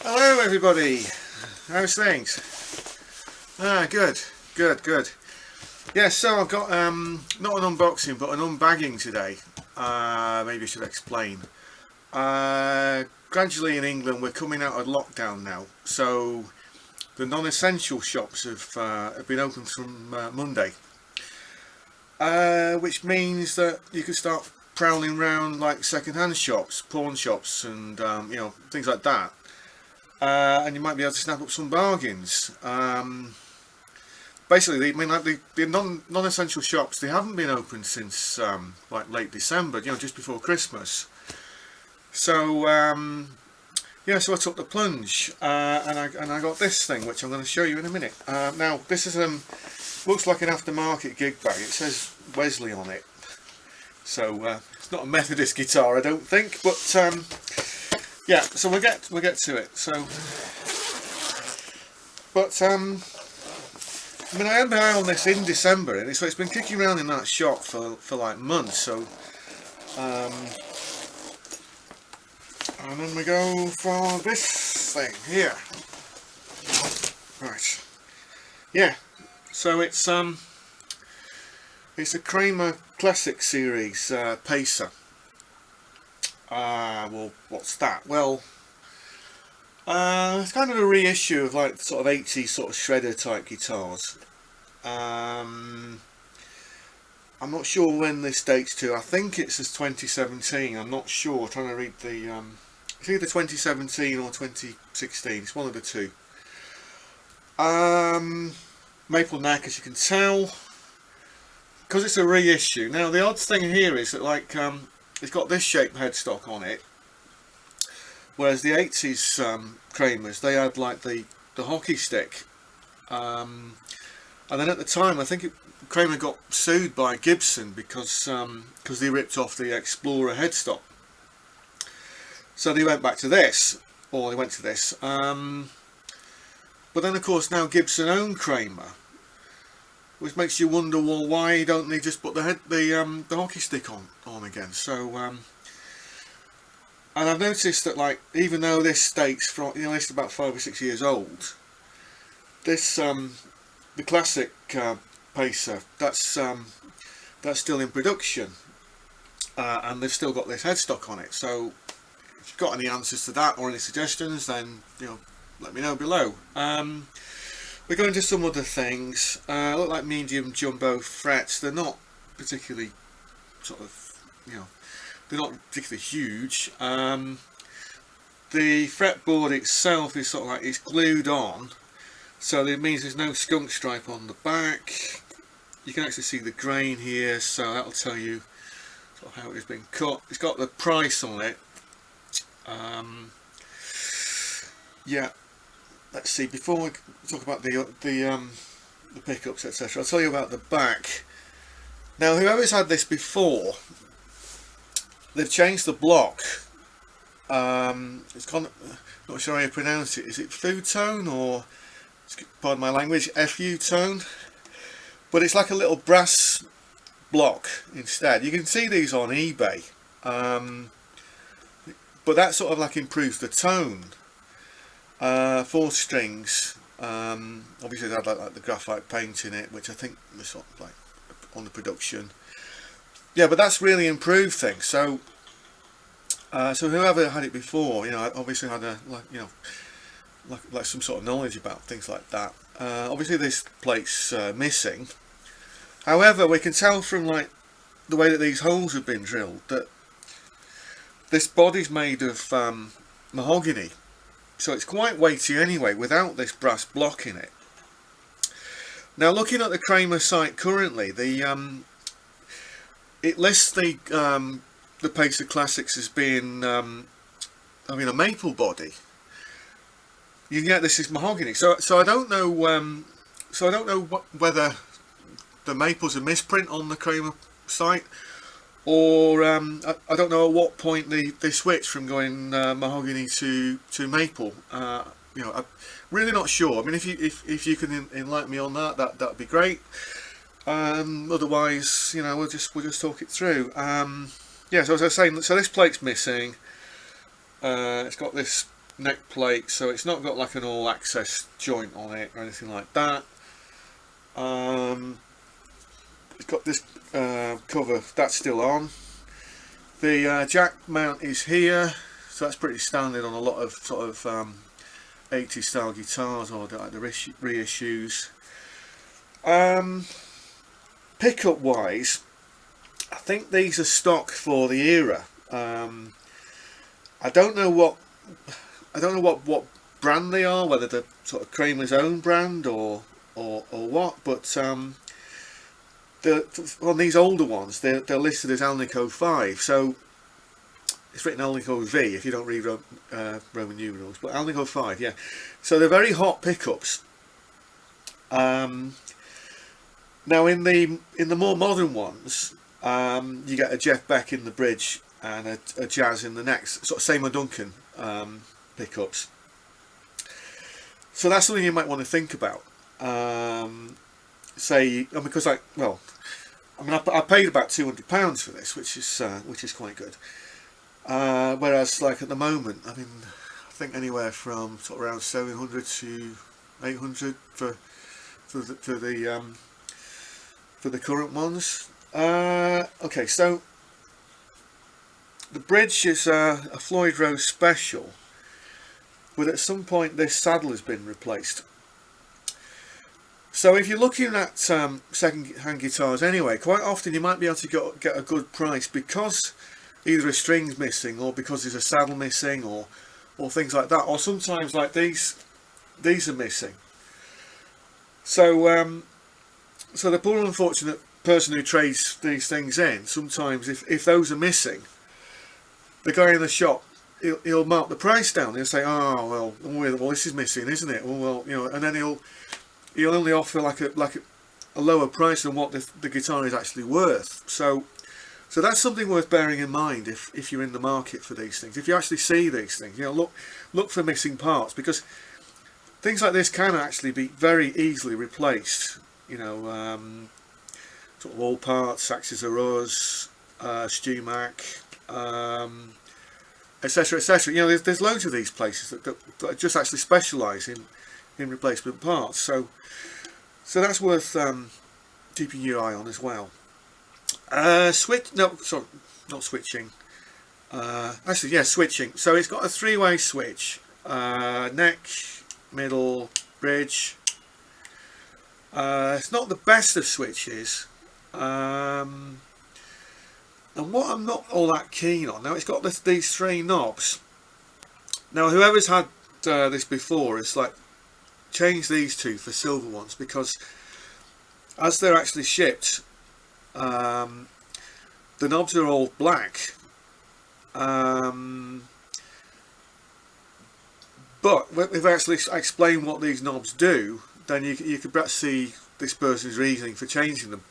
Hello everybody, how's things? Good. Yeah, so I've got not an unboxing but an unbagging today. Maybe I should explain. Gradually in England we're coming out of lockdown now, so the non-essential shops have been open from Monday, which means that you can start prowling around like second-hand shops, pawn shops, and things like that. And you might be able to snap up some bargains. Basically, I mean, like the non-essential shops, they haven't been open since like late December, just before Christmas. So yeah, so I took the plunge, and I got this thing, which I'm going to show you in a minute. Now, this is looks like an aftermarket gig bag. It says Wesley on it, so it's not a Methodist guitar, I don't think, but. Yeah, so we'll get to it. So, but I mean, I had my eye on this in December, and so it's been kicking around in that shop for like months. So, and then we go for this thing here. Right. Yeah. So it's a Kramer Classic series Pacer. Well, what's that? Well, it's kind of a reissue of like sort of 80s sort of shredder type guitars. I'm not sure when this dates to. I think it's as 2017. I'm not sure. I'm trying to read the. It's either 2017 or 2016. It's one of the two. Maple neck, as you can tell, because it's a reissue. Now the odd thing here is that like it's got this shaped headstock on it, whereas the 80s Kramers, they had like the hockey stick, and then at the time I think Kramer got sued by Gibson because they ripped off the Explorer headstock, so they went back to this, or they went to this, but then of course now Gibson own Kramer, which makes you wonder, well, why don't they just put the hockey stick on again? So, and I've noticed that, like, even though this states from, it's about 5 or 6 years old, this the classic Pacer, that's still in production, and they've still got this headstock on it. So, if you've got any answers to that or any suggestions, then let me know below. We're going to some other things. Look like medium jumbo frets. They're not particularly sort of, they're not particularly huge. The fretboard itself is sort of like, it's glued on, so that means there's no skunk stripe on the back. You can actually see the grain here, so that'll tell you sort of how it's been cut. It's got the price on it. Yeah. Let's see, before we talk about the pickups, etc., I'll tell you about the back. Now, whoever's had this before, they've changed the block. It's gone, not sure how you pronounce it. Is it food tone, or, pardon my language, FU tone? But it's like a little brass block instead. You can see these on eBay, but that sort of like improves the tone. 4 strings, obviously they had like the graphite paint in it, which I think was sort of like on the production. Yeah, but that's really improved things. So so whoever had it before, obviously had like some sort of knowledge about things like that. Obviously this plate's missing. However, we can tell from like the way that these holes have been drilled that this body's made of mahogany. So it's quite weighty anyway, without this brass block in it. Now, looking at the Kramer site currently, it lists the Pacer Classics as being having a maple body. You get this is mahogany. So I don't know. Whether the maple's a misprint on the Kramer site, or I don't know at what point they switched from going mahogany to maple. I'm really not sure. I mean, if you can enlighten me on that'd be great. Otherwise, we'll just talk it through. Yeah. So as I was saying, so this plate's missing. It's got this neck plate, so it's not got like an all access joint on it or anything like that. It's got this cover that's still on. The jack mount is here, so that's pretty standard on a lot of sort of 80s style guitars or like the reissues. Pickup wise, I think these are stock for the era. I don't know what brand they are, whether they're sort of Kramer's own brand or what, but on these older ones they're listed as Alnico 5, so it's written Alnico V if you don't read Roman numerals, but Alnico 5, yeah. So they're very hot pickups. Now in the more modern ones, you get a Jeff Beck in the bridge and a Jazz in the next, sort of Seymour Duncan pickups. So that's something you might want to think about. Because I paid about £200 for this, which is quite good. Whereas like at the moment, I think anywhere from sort of around 700 to 800 for the current ones. Okay, so the bridge is a Floyd Rose special, but at some point this saddle has been replaced. So if you're looking at second-hand guitars anyway, quite often you might be able to get a good price because either a string's missing or because there's a saddle missing or things like that, or sometimes like these are missing. So so the poor unfortunate person who trades these things in, sometimes if those are missing, the guy in the shop, he'll mark the price down. He'll say, oh well this is missing, isn't it? Well, you know, and then he'll only offer like a lower price than what the guitar is actually worth. So that's something worth bearing in mind if you're in the market for these things. If you actually see these things, you know, look for missing parts, because things like this can actually be very easily replaced. You know, sort of all parts, Saxes Are Us, StewMac, etc., etc. You know, there's loads of these places that just actually specialise in replacement parts. So that's worth keeping your eye on as well. Switching. Actually, yeah, switching. So it's got a three-way switch: neck, middle, bridge. It's not the best of switches, and what I'm not all that keen on, now it's got these three knobs. Now whoever's had this before is like, change these two for silver ones, because as they're actually shipped, the knobs are all black, but if I actually explain what these knobs do, then you could perhaps see this person's reasoning for changing them.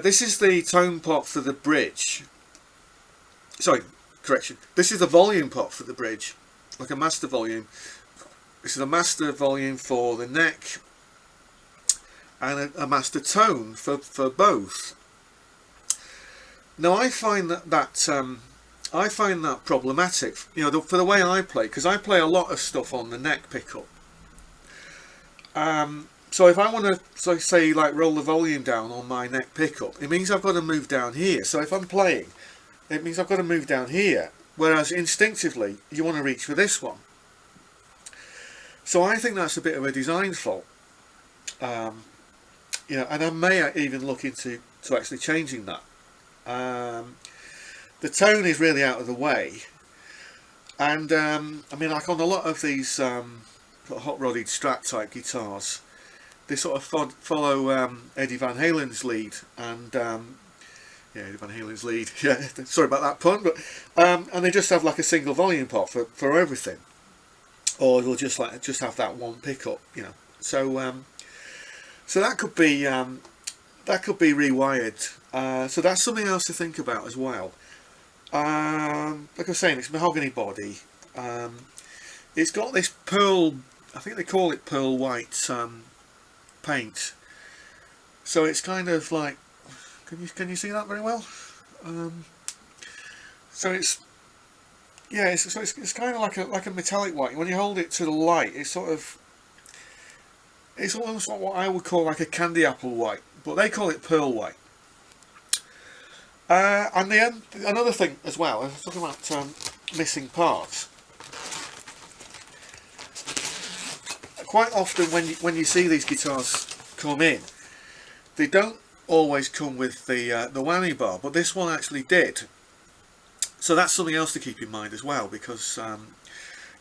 This is the tone pot for the bridge. Sorry, correction. This is the volume pot for the bridge, like a master volume. This is a master volume for the neck and a master tone for both. Now I find that problematic, you know, for the way I play, because I play a lot of stuff on the neck pickup. So if I want to, say, like roll the volume down on my neck pickup, it means I've got to move down here. So if I'm playing, it means I've got to move down here, whereas instinctively you want to reach for this one. So I think that's a bit of a design fault. You know, and I may even look into actually changing that. The tone is really out of the way, and I mean, like on a lot of these hot rodded Strat type guitars, they sort of follow Eddie Van Halen's lead, and yeah, Eddie Van Halen's lead. Yeah, sorry about that pun, but and they just have like a single volume pot for everything, or they'll just have that one pickup, you know. So so that could be rewired. So that's something else to think about as well. Like I was saying, it's mahogany body. It's got this pearl, I think they call it pearl white paint. So it's kind of like, can you see that very well? So it's yeah, it's kind of like a metallic white. When you hold it to the light, it's almost like what I would call like a candy apple white, but they call it pearl white. And another thing as well, I was talking about missing parts. Quite often when you see these guitars come in, they don't always come with the whammy bar, but this one actually did. So that's something else to keep in mind as well, because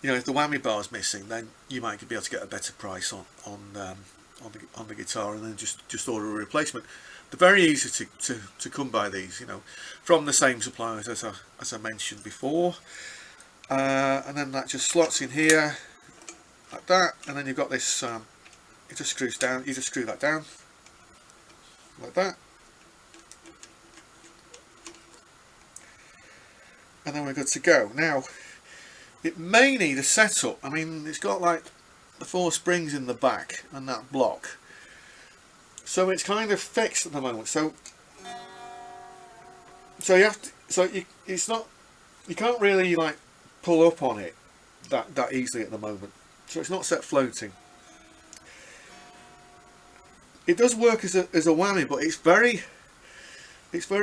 you know, if the whammy bar is missing, then you might be able to get a better price on the guitar, and then just order a replacement. They're very easy to come by these, you know, from the same suppliers as I mentioned before, and then that just slots in here like that, and then you've got this. It just screws down. You just screw that down like that, and then we're good to go. Now, it may need a setup. I mean, it's got like the 4 springs in the back and that block, so it's kind of fixed at the moment. So you have to, it's not, you can't really like pull up on it that easily at the moment. So it's not set floating. It does work as a whammy, but it's very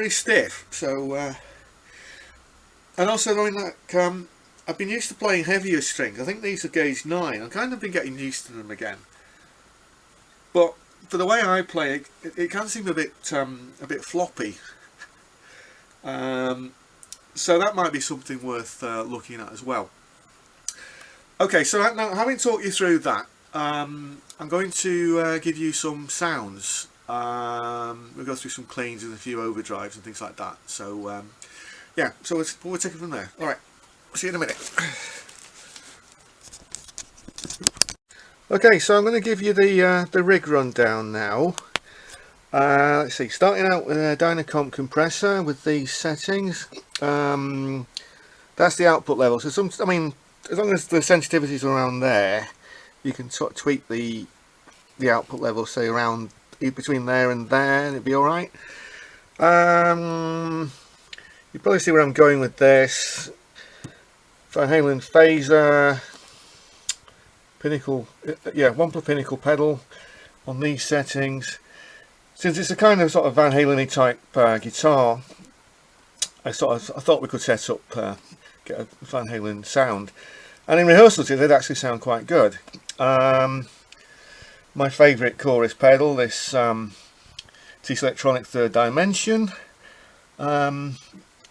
stiff. So and also, I mean, like I've been used to playing heavier strings. I think these are gauge 9. I've kind of been getting used to them again. But for the way I play it can seem a bit floppy. So that might be something worth looking at as well. Okay, so now having talked you through that, I'm going to give you some sounds. We'll go through some cleans and a few overdrives and things like that. So yeah, so we'll take it from there. Alright, see you in a minute. Okay, so I'm going to give you the rig rundown now. Let's see, starting out with a Dynacomp compressor with these settings. That's the output level. So I mean, as long as the sensitivity is around there, you can sort of tweak the output level, say around between there and there, and it'd be all right. You probably see where I'm going with this. Van Halen phaser, pinnacle, yeah, 1 pinnacle pedal on these settings. Since it's a kind of sort of Van Halen-y type guitar, I thought we could set up get a Van Halen sound, and in rehearsals it did actually sound quite good. My favourite chorus pedal, this TC Electronic Third Dimension.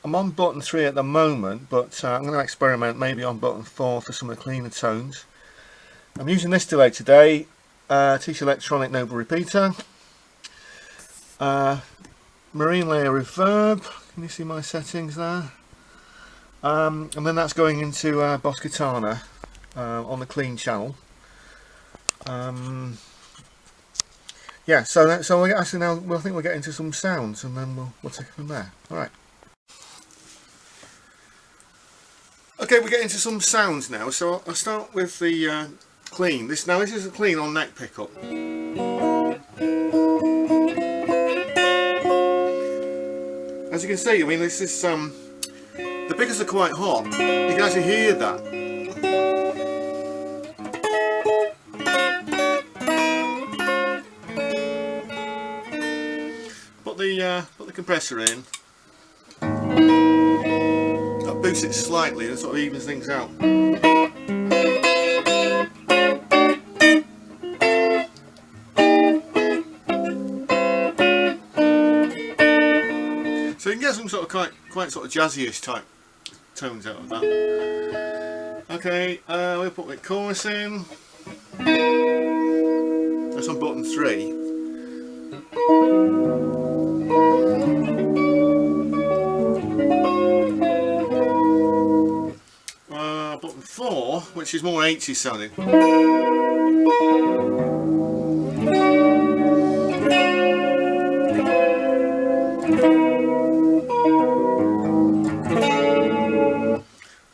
I'm on button 3 at the moment, but I'm going to experiment maybe on button 4 for some of the cleaner tones. I'm using this delay today, TC Electronic Noble Repeater, marine layer reverb. Can you see my settings there? And then that's going into Boss Katana on the clean channel. Yeah, so we actually now I think we'll get into some sounds, and then we'll take it from there. All right. Okay, we get into some sounds now. So I'll start with the clean. This is a clean on neck pickup. As you can see, I mean, this is the pickers are quite hot. You can actually hear that. Put the compressor in. That boosts it slightly and sort of evens things out. So you can get some sort of quite sort of jazzy-ish type tones out of that. Okay, we'll put the chorus in. That's on button 3. Button 4, which is more 80s sounding.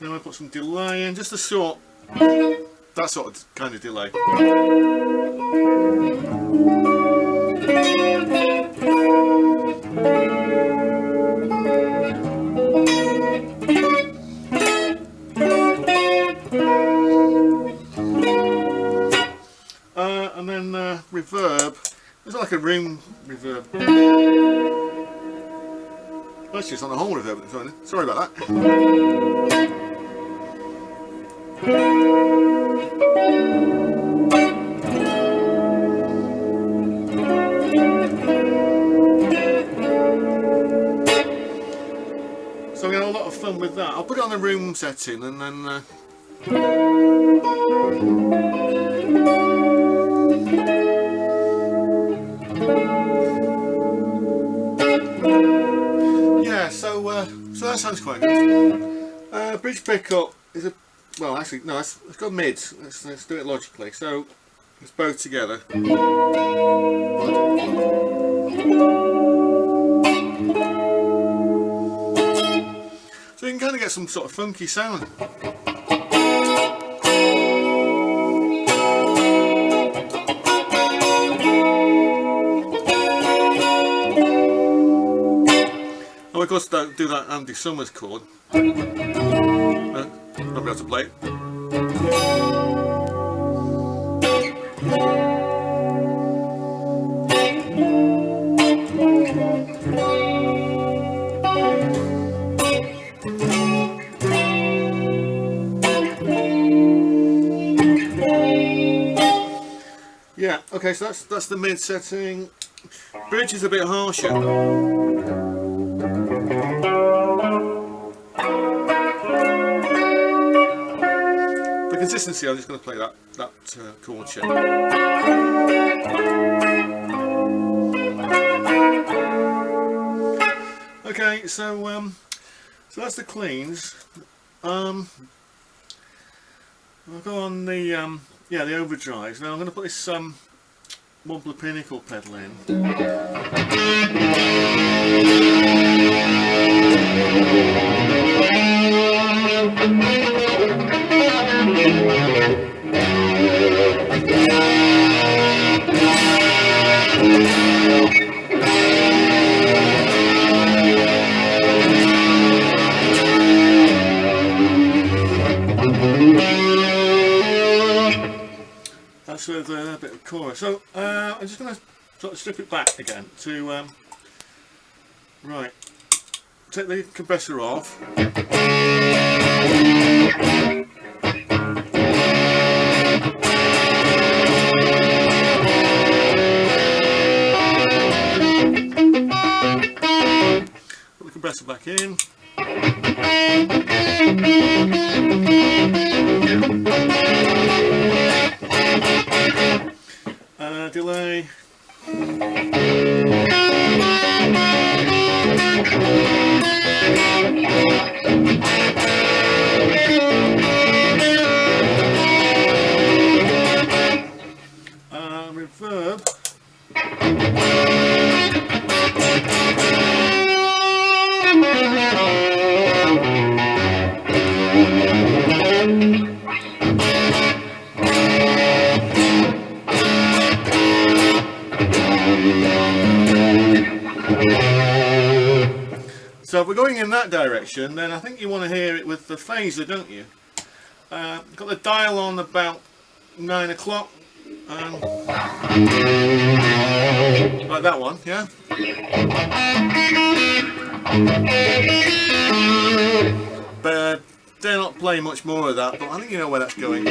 Now I put some delay in, just a short, that sort of kind of delay. like a room reverb. That's just on the whole reverb. Sorry about that. So we had a lot of fun with that. I'll put it on the room setting and then yeah, so that sounds quite good. Bridge pickup is a, well, actually no, let's go mid. Let's do it logically. So it's both together. So you can kind of get some sort of funky sound. Oh, of course, don't do that Andy Summers chord. Not be able to play it. Yeah, okay, so that's the mid setting. Bridge is a bit harsher. For consistency, I'm just going to play that chord shape. Okay, so that's the cleans. I'll go on the yeah, the overdrives. Now I'm going to put this Wobbler Pinnacle pedal in. That's with a bit of chorus. So I'm just going to sort of strip it back again to right. Take the compressor off. Put the compressor back in. Delay. Reverb. So if we're going in that direction, then I think you want to hear it with the phaser, don't you? Got the dial on about 9 o'clock. Like that one, yeah? But dare not play much more of that, but I think you know where that's going.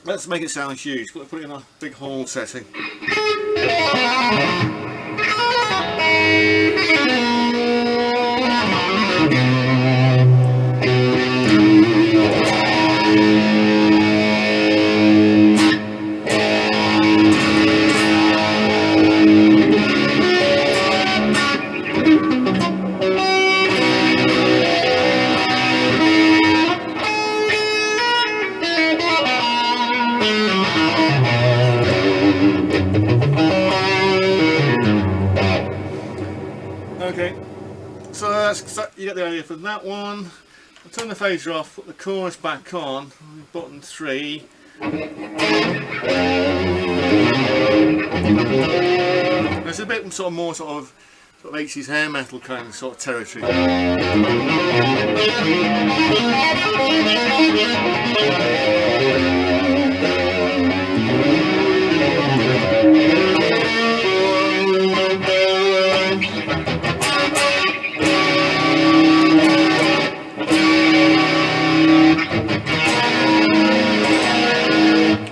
Let's make it sound huge. Got to put it in a big hall setting. you get the idea from that one. I'll turn the phaser off, put the chorus back on, button 3. There's a bit more sort of 80s hair metal kind of sort of territory.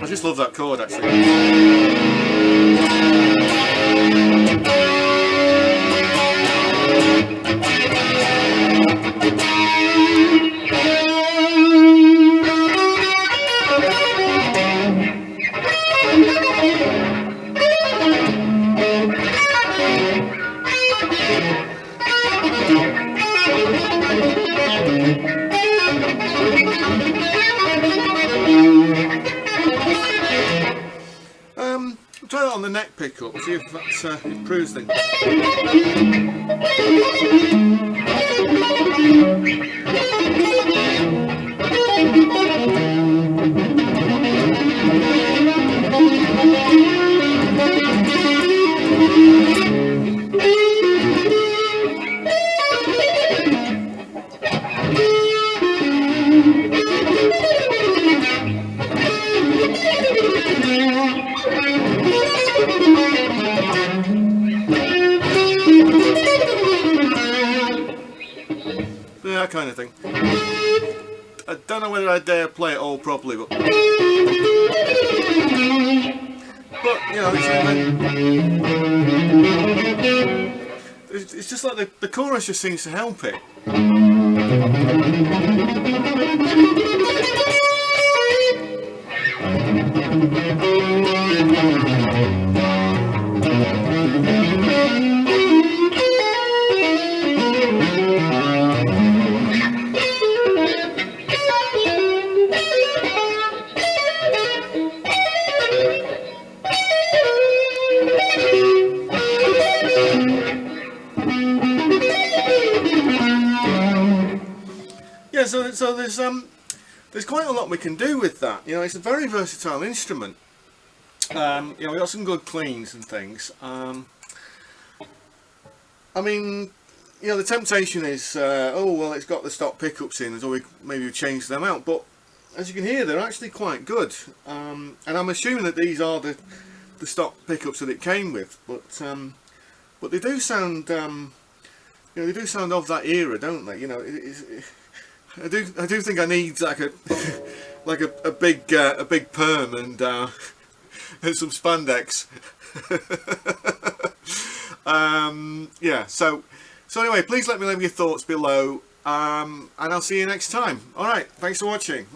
I just love that chord actually. Try that on the neck pickup, see if that improves things. That kind of thing. I don't know whether I dare play it all properly, but you know, it's just like the chorus just seems to help it. Yeah, so there's quite a lot we can do with that. You know, it's a very versatile instrument. You know, we got some good cleans and things. I mean, you know, the temptation is, oh well, it's got the stock pickups in, so maybe we change them out. But as you can hear, they're actually quite good. And I'm assuming that these are the stock pickups that it came with. But they do sound, you know, they do sound of that era, don't they? You know, I do think I need like a a big perm and some spandex. Yeah. So anyway, please let me know your thoughts below, and I'll see you next time. All right. Thanks for watching.